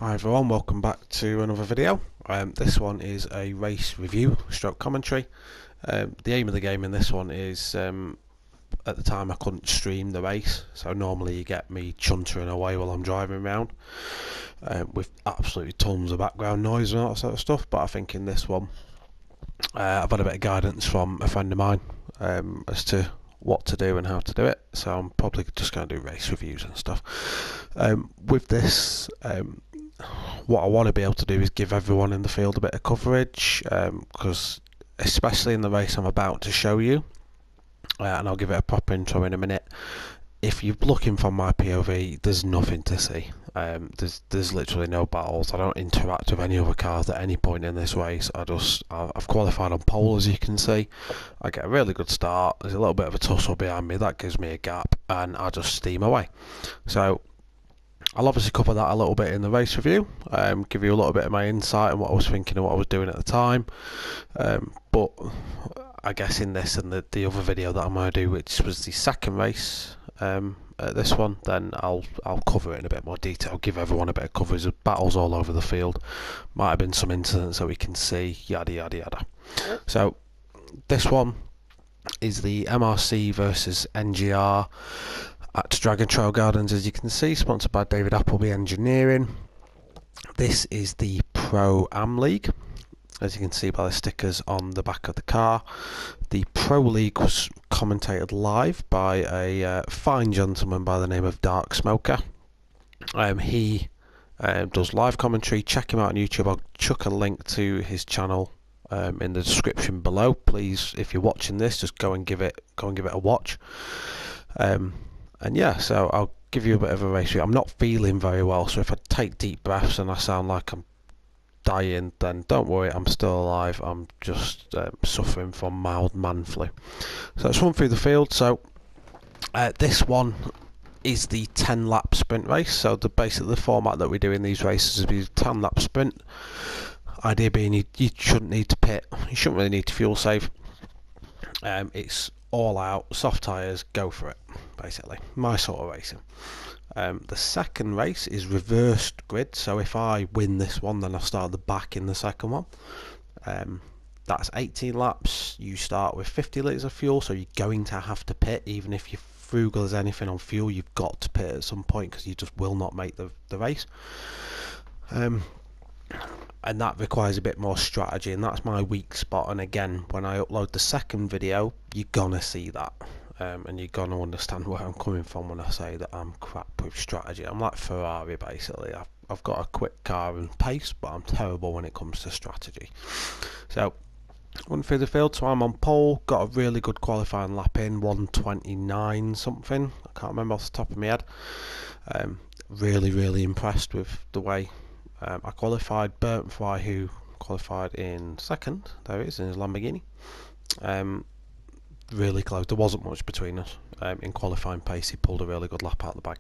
Hi everyone, welcome back to another video. This one is a race review stroke commentary. The aim of the game in this one is, at the time I couldn't stream the race, so normally you get me chuntering away while I'm driving around with absolutely tons of background noise and all that sort of stuff, but I think in this one I've had a bit of guidance from a friend of mine as to what to do and how to do it, so I'm probably just going to do race reviews and stuff. With this, what I want to be able to do is give everyone in the field a bit of coverage, because especially in the race I'm about to show you, and I'll give it a proper intro in a minute. If you're looking from my POV, there's nothing to see. There's literally no battles. I don't interact with any other cars at any point in this race. I've qualified on pole, as you can see. I get a really good start. There's a little bit of a tussle behind me that gives me a gap, and I just steam away. So I'll obviously cover that a little bit in the race review, give you a little bit of my insight on what I was thinking and what I was doing at the time. But I guess in this and the other video that I'm going to do, which was the second race, this one, then I'll cover it in a bit more detail, give everyone a bit of coverage. There's battles all over the field, might have been some incidents that we can see, yada yada yada. So this one is the MRC versus NGR at Dragon Trail Gardens, as you can see, sponsored by David Appleby Engineering. This is the Pro-Am League, as you can see by the stickers on the back of the car. The Pro League was commentated live by a fine gentleman by the name of Darksmoka. He does live commentary. Check him out on YouTube. I'll chuck a link to his channel in the description below. Please, if you're watching this, just go and give it a watch. And yeah, so I'll give you a bit of a race review. I'm not feeling very well, so if I take deep breaths and I sound like I'm dying, then don't worry, I'm still alive. I'm just suffering from mild man flu. So let's run through the field. So this one is the 10 lap sprint race. So basically the format that we do in these races is we do 10 lap sprint. Idea being you shouldn't need to pit, you shouldn't really need to fuel save. It's all out, soft tyres, go for it, basically. My sort of racing. The second race is reversed grid, so if I win this one, then I start at the back in the second one. That's 18 laps. You start with 50 litres of fuel, so you're going to have to pit. Even if you're frugal as anything on fuel, you've got to pit at some point because you just will not make the race. And that requires a bit more strategy, and that's my weak spot. And again, when I upload the second video, you're gonna see that, and you're gonna understand where I'm coming from when I say that I'm crap with strategy. I'm like Ferrari, basically. I've got a quick car and pace, but I'm terrible when it comes to strategy. So run through the field. So I'm on pole, got a really good qualifying lap in, 129 something, I can't remember off the top of my head. Really impressed with the way I qualified. Burnt Fry, who qualified in second, there it is, in his Lamborghini. Really close, there wasn't much between us. In qualifying pace, he pulled a really good lap out of the bag.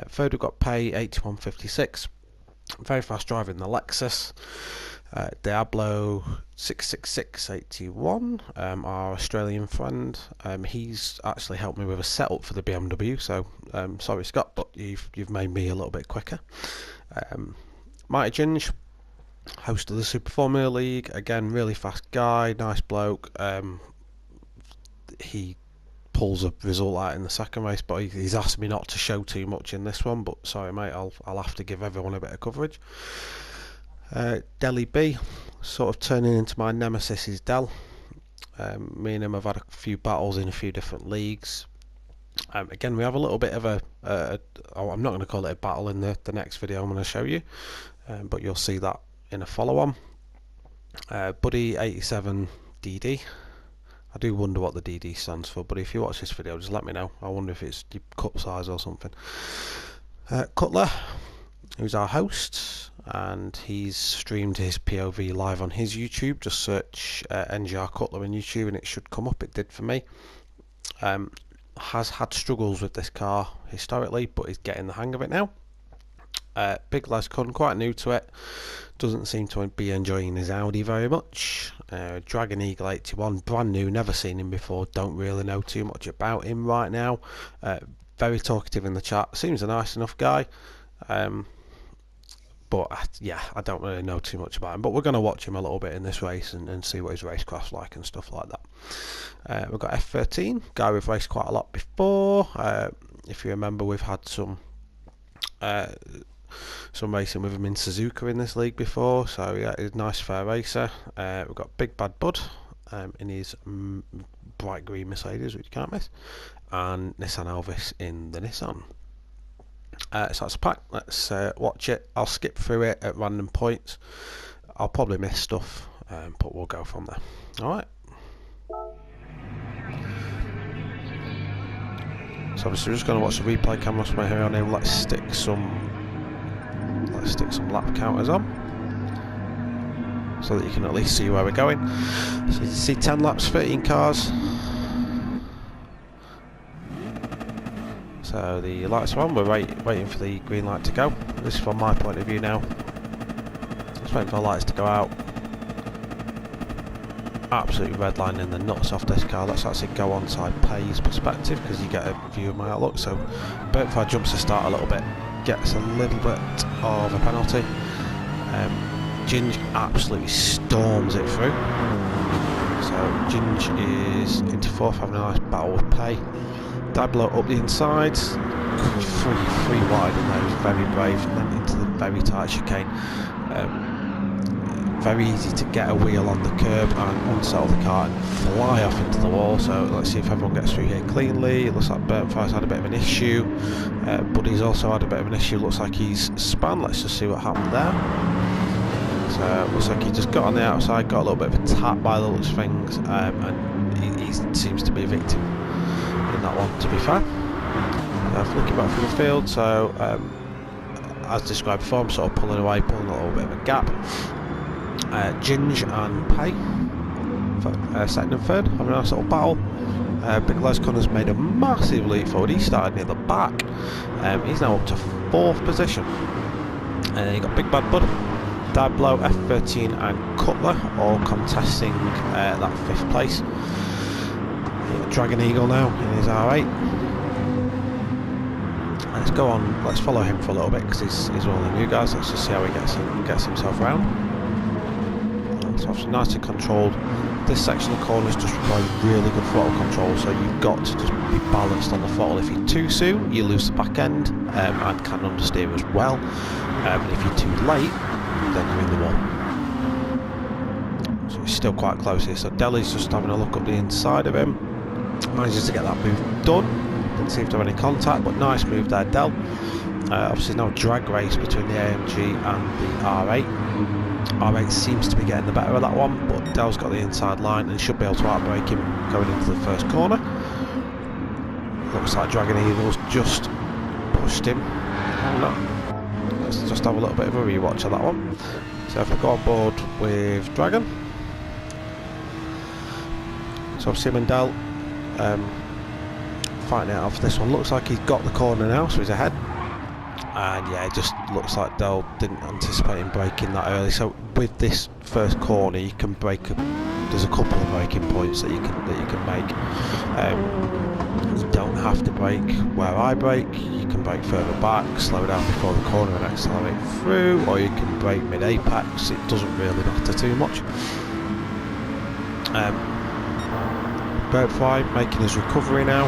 Third, we've got Pay, 81.56. Very fast driver in the Lexus. Diablo 66681, our Australian friend. He's actually helped me with a setup for the BMW, so sorry Scott, but you've made me a little bit quicker. Mighty Ginge, host of the Super Formula League, again really fast guy, nice bloke. He pulls a result out in the second race, but he's asked me not to show too much in this one, but sorry mate, I'll have to give everyone a bit of coverage. Delly B, sort of turning into my nemesis, is Del. Me and him have had a few battles in a few different leagues. Again, we have a little bit of I'm not going to call it a battle in the next video I'm going to show you, but you'll see that in a follow-on. Buddy 87DD, I do wonder what the DD stands for, but if you watch this video, just let me know. I wonder if it's your cup size or something. Cutler, who's our host, and he's streamed his POV live on his YouTube. Just search NGR Cutler in YouTube and it should come up. It did for me. Has had struggles with this car historically, but he's getting the hang of it now. Big Les Kun, quite new to it, doesn't seem to be enjoying his Audi very much. Dragon Eagle 81, brand new, never seen him before, don't really know too much about him right now. Very talkative in the chat, seems a nice enough guy. but yeah, I don't really know too much about him. But we're going to watch him a little bit in this race and see what his racecraft's like and stuff like that. We've got F13, guy we've raced quite a lot before. If you remember, we've had some racing with him in Suzuka in this league before, so yeah, he's a nice fair racer. We've got Big Bad Bud in his bright green Mercedes, which you can't miss, and Nissan Elvis in the Nissan. So that's a pack. Let's watch it. I'll skip through it at random points. I'll probably miss stuff, but we'll go from there. Alright. So obviously we're just going to watch the replay cameras from here on in. Let's stick some lap counters on, so that you can at least see where we're going. So you can see 10 laps, 13 cars. So the lights are on, we're waiting for the green light to go. This is from my point of view now. Just waiting for the lights to go out. Absolutely redlining the nuts off this car. Let's actually go on side Pay's perspective, because you get a view of my outlook. So Bertfire jumps to start a little bit, gets a little bit of a penalty. Ginge absolutely storms it through. So Ginge is into fourth, having a nice battle with Pay. Dablo up the inside, free wide in there, was very brave, and then into the very tight chicane. Very easy to get a wheel on the curb and unsettle the car and fly off into the wall. So let's see if everyone gets through here cleanly. It looks like Bertfire's had a bit of an issue. Buddy's also had a bit of an issue. Looks like he's spun. Let's just see what happened there. So looks like he just got on the outside, got a little bit of a tap by the looks of things, and he seems to be a victim in that one, to be fair. Flicking back from the field. So as described before, I'm sort of pulling away, pulling a little bit of a gap. Ginge and Pay, second and third, having a nice little battle. Big Les Connor's made a massive leap forward. He started near the back. He's now up to fourth position. And then you got Big Bad Bud, Dablo, F13 and Cutler all contesting that fifth place. Dragon Eagle now in his R8. Let's go on, let's follow him for a little bit, because he's one of the new guys. Let's just see how he gets himself around. So obviously nicely controlled. This section of corners just requires really good throttle control, so you've got to just be balanced on the throttle. If you're too soon, you lose the back end and can understeer as well. If you're too late, then you're in the wall. So he's still quite close here. So Deli's just having a look up the inside of him. Manages to get that move done. Didn't seem to have any contact, but nice move there, Del. Obviously now a drag race between the AMG and the R8. R8 seems to be getting the better of that one, but Del's got the inside line and should be able to outbrake him going into the first corner. Looks like Dragon Eagle's just pushed him. Let's just have a little bit of a rewatch of that one. So if I go on board with Dragon, so Sim and Del fighting it off. This one looks like he's got the corner now, so he's ahead. And yeah, it just looks like Del didn't anticipate him braking that early. So with this first corner, you can brake. There's a couple of braking points that you can make. You don't have to brake where I brake. You can brake further back, slow down before the corner, and accelerate through, or you can brake mid-apex. It doesn't really matter too much. Birdfly making his recovery now.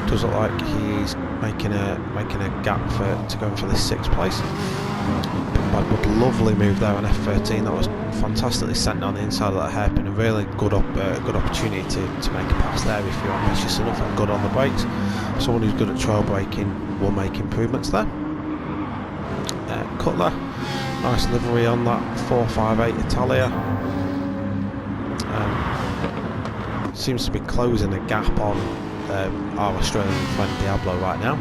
Does look like he's making a gap to go in for this sixth place. Big Bad Bud, lovely move there on F13. That was fantastically sent down the inside of that hairpin. A really good opportunity to make a pass there if you're ambitious enough and good on the brakes. Someone who's good at trail braking will make improvements there. Cutler, nice livery on that 458 Italia. Seems to be closing a gap on our Australian friend Diablo right now,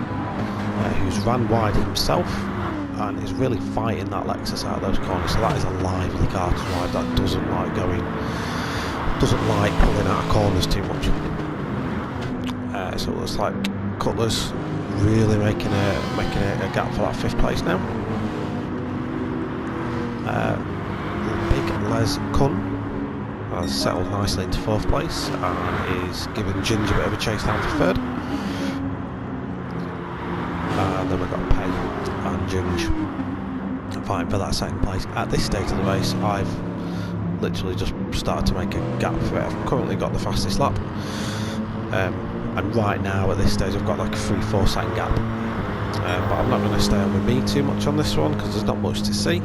who's ran wide himself and is really fighting that Lexus out of those corners. So that is a lively car to ride. That doesn't like pulling out of corners too much. So it looks like Cutler's really making a gap for that fifth place now. Big Les Kun has settled nicely into fourth place and is giving Ginge a bit of a chase down for third. And then we've got Pay and Ginge fighting for that second place. At this stage of the race, I've literally just started to make a gap for it. I've currently got the fastest lap, and right now at this stage I've got like a 3-4 second gap, but I'm not going to stay on with me too much on this one because there's not much to see.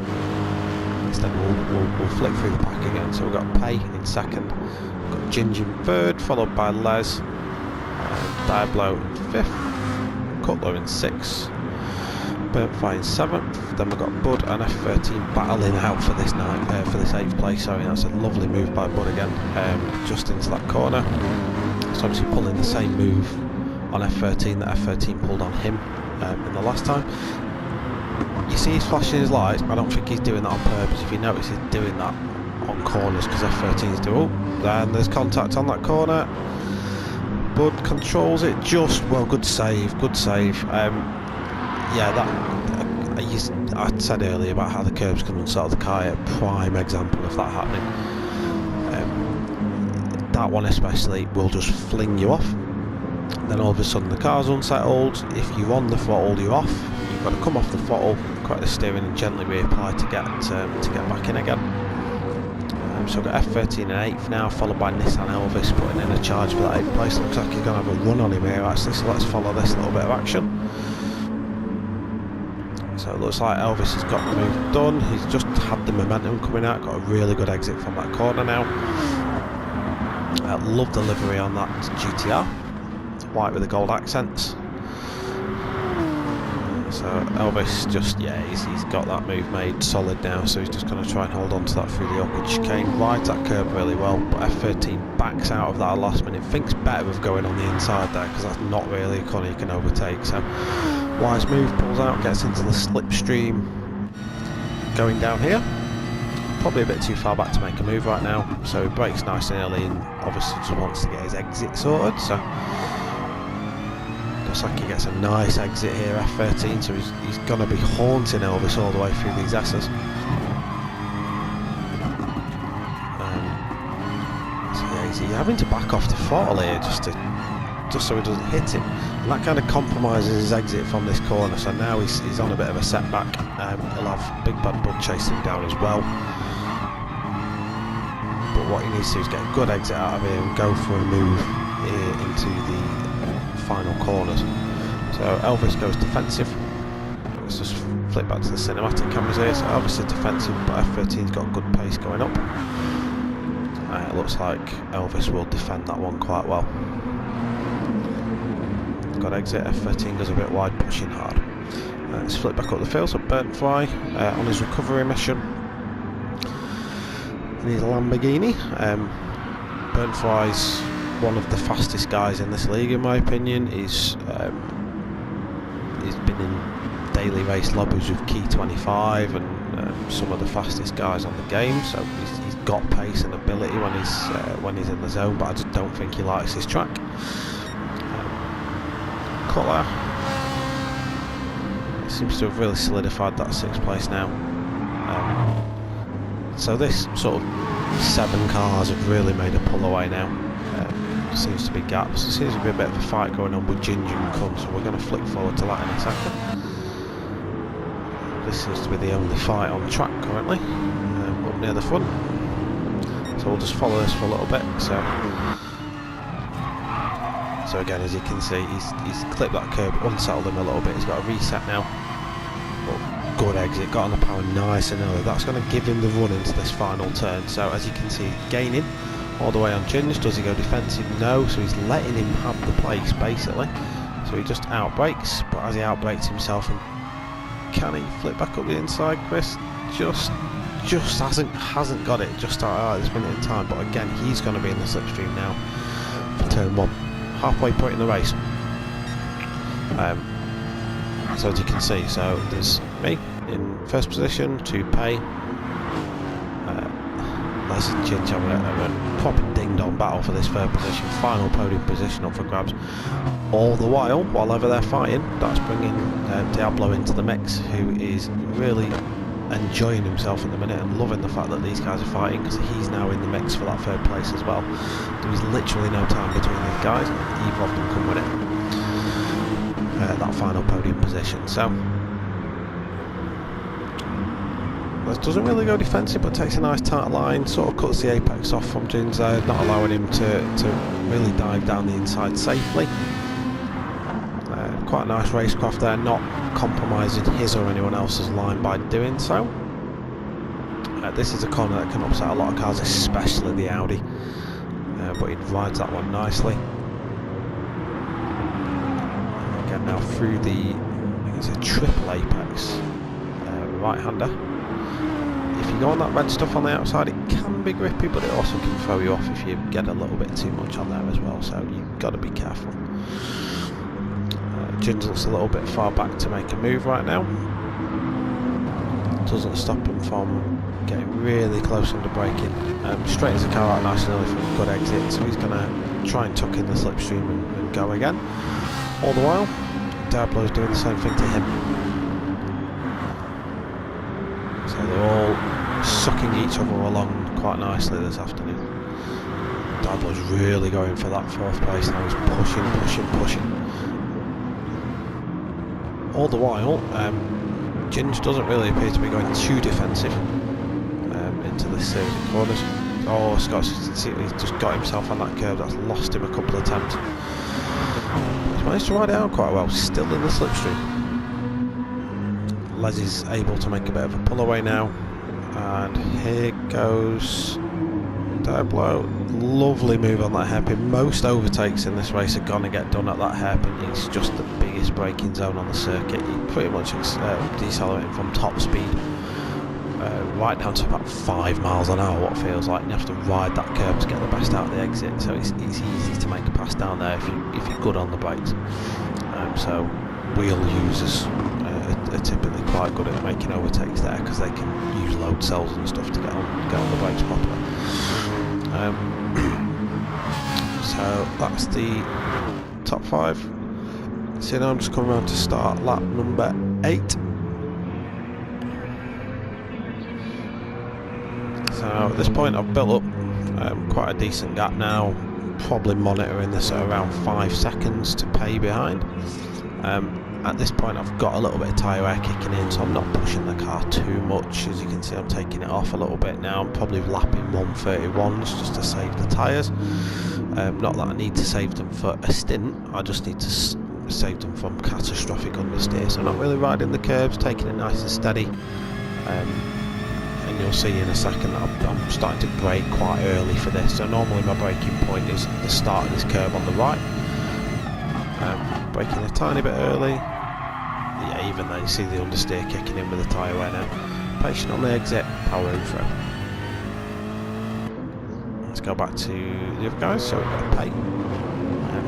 Instead we'll flick through the pack again. So we've got Pay in second, we've got Gingy in third, followed by Les, Diablo in fifth, Cutler in sixth, Burntfire in seventh. Then we've got Bud and F13 battling out for this for this 8th place. Sorry, that's a lovely move by Bud again, just into that corner. So obviously pulling the same move on F13 that F13 pulled on him in the last time. You see he's flashing his lights, but I don't think he's doing that on purpose. If you notice, he's doing that on corners because F13's doing. Oh, then there's contact on that corner. Bud controls it just well. Good save, good save. Yeah, that I said earlier about how the curbs can unsettle the car. A prime example of that happening. That one especially will just fling you off. Then all of a sudden the car's unsettled. If you're on the throttle, you're off. You've got to come off the throttle, correct the steering, and gently reapply to get back in again. So we've got F13 in 8th now, followed by Nissan Elvis putting in a charge for that 8th place. Looks like he's going to have a run on him here actually, so let's follow this little bit of action. So it looks like Elvis has got the move done. He's just had the momentum coming out, got a really good exit from that corner now. Love the livery on that GTR, white with the gold accents. So Elvis just, yeah, he's got that move made solid now, so he's just going to try and hold on to that through the upward chicane. Rides that curb really well, but F13 backs out of that at last minute. Thinks better of going on the inside there because that's not really a corner you can overtake. So wise move, pulls out, gets into the slipstream going down here. Probably a bit too far back to make a move right now, so he brakes nice and early and obviously just wants to get his exit sorted. So looks like he gets a nice exit here, F13, so he's going to be haunting Elvis all the way through these S's. So yeah, he's having to back off the throttle here just so he doesn't hit him, and that kind of compromises his exit from this corner. So now he's on a bit of a setback. He'll have Big Bad Bud chasing him down as well. But what he needs to do is get a good exit out of here and go for a move here into the final corners. So Elvis goes defensive. Let's just flip back to the cinematic cameras here. So Elvis is defensive, but F13's got good pace going up. It looks like Elvis will defend that one quite well. Got exit, F13 goes a bit wide, pushing hard. Let's flip back up the field. So Burntfly on his recovery mission in his Lamborghini. Burntfly's one of the fastest guys in this league in my opinion. He's been in daily race lobbies with Key 25 and some of the fastest guys on the game, so he's got pace and ability when he's in the zone, but I just don't think he likes his track. Cutler seems to have really solidified that 6th place now. So this sort of 7 cars have really made a pull away now. Seems to be gaps. There seems to be a bit of a fight going on with Ginger and Kun, so we're going to flick forward to that in a second. This seems to be the only fight on track currently, up near the front. So we'll just follow this for a little bit. So again, as you can see, he's clipped that curb, unsettled him a little bit. He's got a reset now. But good exit, got on the power nice and early. That's going to give him the run into this final turn. So as you can see, gaining all the way on Ginge. Does he go defensive? No, so he's letting him have the place basically. So he just outbrakes, but as he outbrakes himself, and can he flip back up the inside? Chris just hasn't got it just at this minute in time. But again, he's going to be in the slipstream now for turn 1, halfway point in the race. So as you can see, so there's me in first position to Pay. Les and Ginge having a proper ding-dong battle for this 3rd position, final podium position up for grabs. All the while ever they're fighting, that's bringing Diablo into the mix, who is really enjoying himself at the minute and loving the fact that these guys are fighting, because he's now in the mix for that 3rd place as well. There is literally no time between these guys, either of them come with it. That final podium position. So doesn't really go defensive, but takes a nice tight line, sort of cuts the apex off from Jin's there, not allowing him to really dive down the inside safely. Quite a nice racecraft there, not compromising his or anyone else's line by doing so. This is a corner that can upset a lot of cars, especially the Audi, but he rides that one nicely. And again now through the, I think it's a triple apex right-hander. If you go on that red stuff on the outside, it can be grippy, but it also can throw you off if you get a little bit too much on there as well, so you've got to be careful. Jins looks a little bit far back to make a move right now. Doesn't stop him from getting really close under braking. Straightens the car out nice and early from a good exit, so he's going to try and tuck in the slipstream and go again. All the while, Diablo's doing the same thing to him. So they're all sucking each other along quite nicely this afternoon. Diablo's really going for that 4th place now. He's pushing. All the while, Ginge doesn't really appear to be going too defensive into this series of corners. Oh, Scott's just got himself on that curve. That's lost him a couple of attempts. He's managed to ride it out quite well, still in the slipstream. Les is able to make a bit of a pull away now, and here goes Diablo. Lovely move on that hairpin. Most overtakes in this race are going to get done at that hairpin. It's just the biggest braking zone on the circuit. You're pretty much decelerating from top speed right down to about 5 miles an hour, what feels like, and you have to ride that curve to get the best out of the exit, so it's easy to make a pass down there if you're good on the brakes. So wheel users are typically quite good at making overtakes there, because they can use load cells and stuff to get on the brakes properly. So that's the top 5. So now I'm just coming around to start lap number 8. So at this point I've built up quite a decent gap now, probably monitoring this at around 5 seconds to pay behind. At this point I've got a little bit of tyre wear kicking in, so I'm not pushing the car too much. As you can see, I'm taking it off a little bit now. I'm probably lapping 131s just to save the tyres. Not that I need to save them for a stint, I just need to save them from catastrophic understeer. So I'm not really riding the curbs, taking it nice and steady. And you'll see in a second that I'm starting to brake quite early for this. So normally my braking point is at the start of this curve on the right. Braking a tiny bit early. Yeah, even though you see the understeer kicking in with the tyre wear now. Patient on the exit, powering through. Let's go back to the other guys. So we've got Pay.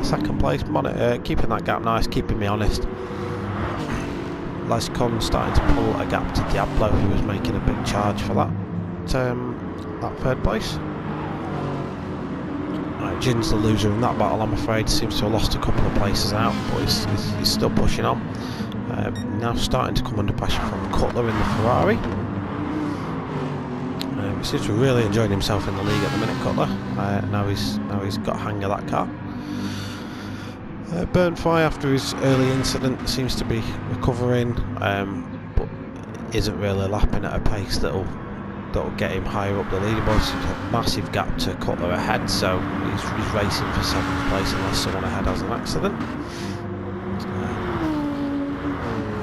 Second place, monitor, keeping that gap nice, keeping me honest. Lescon starting to pull a gap to Diablo, who was making a big charge for that 3rd place. Jin's the loser in that battle, I'm afraid. Seems to have lost a couple of places out, but he's still pushing on. Now starting to come under pressure from Cutler in the Ferrari. He seems to be really enjoying himself in the league at the minute, Cutler. Now he's got a hang of that car. Burnfly, after his early incident, seems to be recovering, but isn't really lapping at a pace that'll get him higher up the leaderboard. There's a massive gap to Cutler ahead, so he's racing for 7th place unless someone ahead has an accident.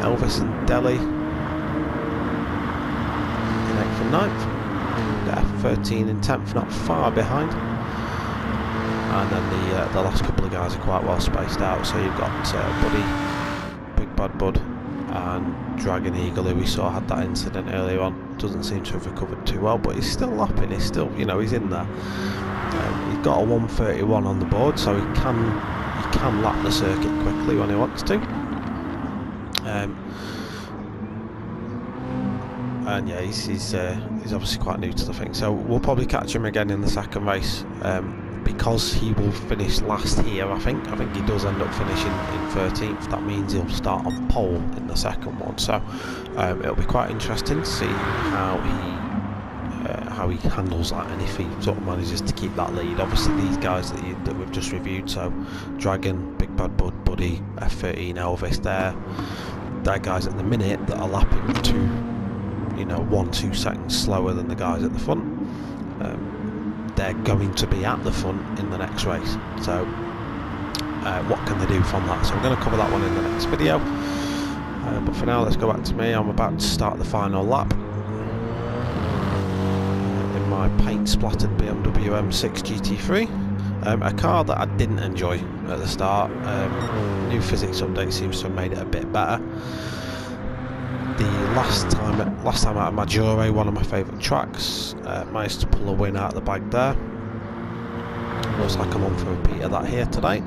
Elvis and Delhi in 8th and 9th. 13 and 10th, not far behind. And then the last couple of guys are quite well spaced out. So you've got Buddy, Big Bad Bud, and Dragon Eagle, who we saw had that incident earlier on. Doesn't seem to have recovered too well, but he's still lapping. He's still, he's in there. He's got a 131 on the board, so he can lap the circuit quickly when he wants to. And yeah, he's obviously quite new to the thing, so we'll probably catch him again in the second race. Because he will finish last here, I think he does end up finishing in 13th. That means he'll start on pole in the second one. So it'll be quite interesting to see how he handles that, and if he sort of manages to keep that lead. Obviously, these guys that we've just reviewed, so Dragon, Big Bad Bud, Buddy, F13, Elvis, they're guys at the minute that are lapping to you know, 1-2 seconds slower than the guys at the front, they're going to be at the front in the next race. So what can they do from that? So I'm going to cover that one in the next video. But for now, let's go back to me. I'm about to start the final lap in my paint splattered BMW M6 GT3, a car that I didn't enjoy at the start. New physics update seems to have made it a bit better. The last time out of Maggiore, one of my favourite tracks, managed to pull a win out of the bag there. Looks like I'm on for a repeat of that here today.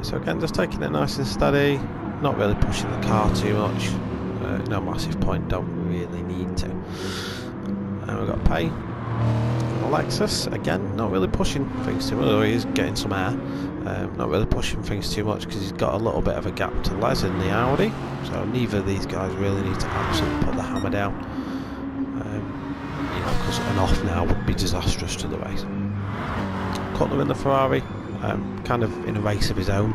So again, just taking it nice and steady, not really pushing the car too much. No massive point, don't really need to. And we've got Pay. Lexus, again, not really pushing things too much, although he is getting some air. Not really pushing things too much because he's got a little bit of a gap to Les in the Audi, so neither of these guys really need to absolutely put the hammer down, you know, because an off now would be disastrous to the race. Cutler in the Ferrari, kind of in a race of his own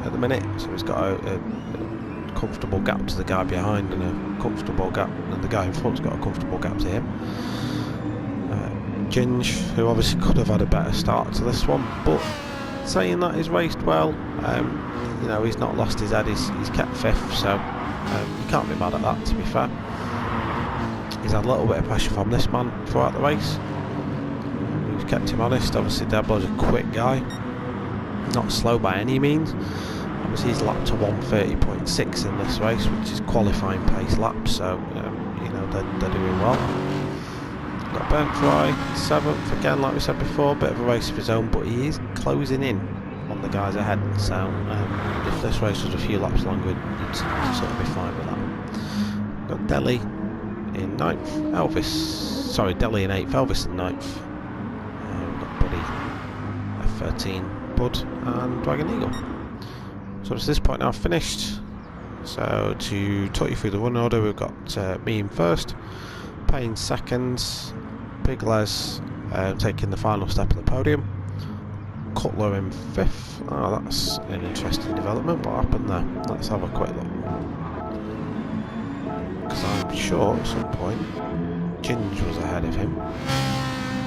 at the minute, so he's got a comfortable gap to the guy behind and a comfortable gap, and the guy in front's got a comfortable gap to him. Ginge, who obviously could have had a better start to this one, but saying that, he's raced well. You know, he's not lost his head, he's kept fifth, so you can't be mad at that, to be fair. He's had a little bit of pressure from this man throughout the race. He's kept him honest. Obviously Deblo's a quick guy, not slow by any means. Obviously he's lapped to 1:30.6 in this race, which is qualifying pace lap, so you know, they're doing well. Got Bentry, 7th, again like we said before, bit of a race of his own, but he is closing in on the guys ahead, so if this race was a few laps longer, you'd sort of be fine with that. Got Delhi in 9th, Delhi in 8th, Elvis in 9th. We've got Buddy, F13, Bud and Dragon Eagle. So at this point now finished, so to talk you through the run order, we've got me in first, Payne second, Big Les taking the final step of the podium, Cutler in 5th. Oh, that's an interesting development. What happened there? Let's have a quick look, because I'm sure at some point Ginge was ahead of him,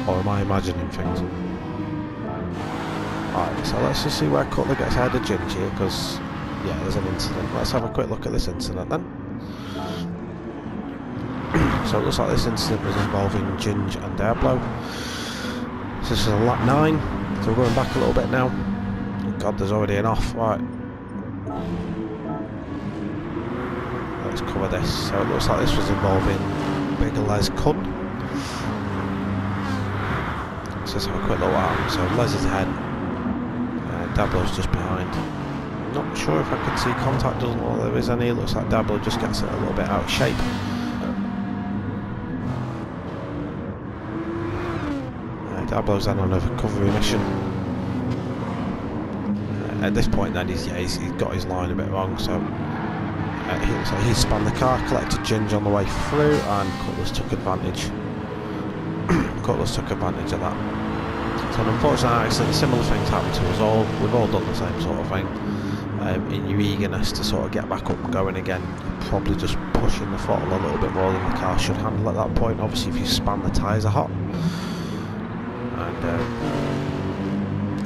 or am I imagining things? Alright, so let's just see where Cutler gets ahead of Ginge here, because yeah, there's an incident. Let's have a quick look at this incident then. So it looks like this incident was involving Ginge and Diablo. So this is a lap 9, so we're going back a little bit now. Oh God, there's already an off, right. Let's cover this. So it looks like this was involving Big Les Kun. So let's have a quick look what happened. So Les is ahead, Diablo's just behind. I'm not sure if I can see contact, doesn't look like there is any. It looks like Diablo just gets it a little bit out of shape. Diablo's then on a recovery mission. At this point then he's got his line a bit wrong, so he spun the car, collected Ginge on the way through, and Cutler's took advantage. Cutler's took advantage of that. So an unfortunate accident, similar things happen to us all. We've all done the same sort of thing. In your eagerness to sort of get back up and going again, you're probably just pushing the throttle a little bit more than the car should handle at that point. Obviously if you span, the tyres are hot. And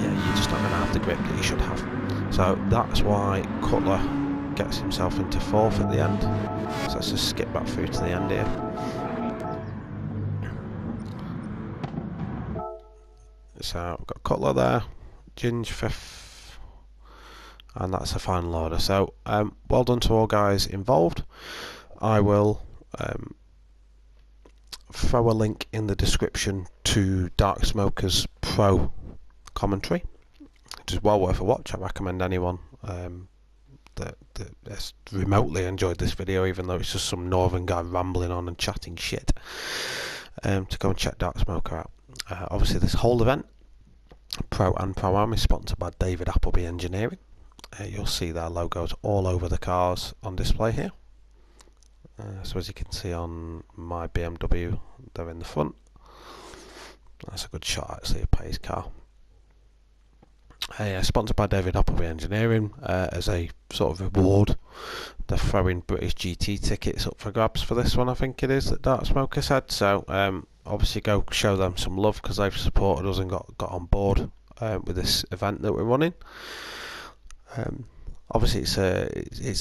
yeah, you're just not going to have the grip that you should have. So that's why Cutler gets himself into 4th at the end. So let's just skip back through to the end here. So we've got Cutler there, Ginge 5th, and that's the final order. So well done to all guys involved. I will throw a link in the description to Darksmoka's pro commentary, which is well worth a watch. I recommend anyone that has remotely enjoyed this video, even though it's just some northern guy rambling on and chatting shit, to go and check Darksmoka out. Obviously this whole event, Pro and Pro-Am, is sponsored by David Appleby Engineering. You'll see their logos all over the cars on display here. So as you can see on my BMW, they're in the front. That's a good shot actually of Pay's car. Sponsored by David Hopperby Engineering. As a sort of reward, they're throwing British GT tickets up for grabs for this one, I think it is, that Darksmoka said. So obviously go show them some love, because they've supported us and got on board with this event that we're running. Obviously it's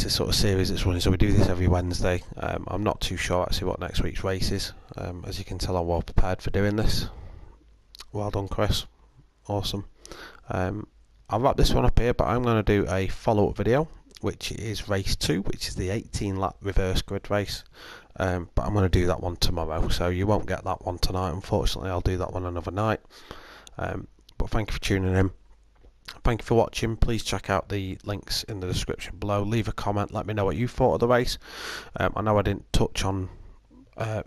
a sort of series that's running, so we do this every Wednesday. I'm not too sure actually what next week's race is. As you can tell, I'm well prepared for doing this. Well done, Chris. Awesome. I'll wrap this one up here, but I'm going to do a follow-up video, which is race 2, which is the 18-lap reverse grid race. But I'm going to do that one tomorrow, so you won't get that one tonight. Unfortunately, I'll do that one another night. But thank you for tuning in. Thank you for watching. Please check out the links in the description below. Leave a comment. Let me know what you thought of the race. I know I didn't touch on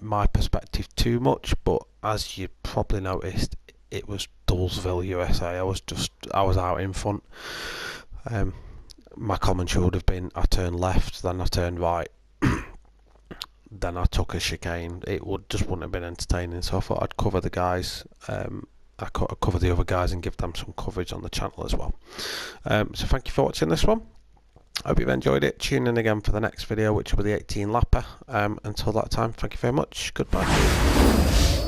my perspective too much, but as you probably noticed, it was Dullsville, USA. I was out in front. My commentary would have been, I turned left, then I turned right, then I took a chicane. It just wouldn't have been entertaining, so I thought I'd cover the guys. I'd cover the other guys and give them some coverage on the channel as well. So thank you for watching this one. I hope you've enjoyed it. Tune in again for the next video, which will be the 18 lapper. Until that time, thank you very much. Goodbye.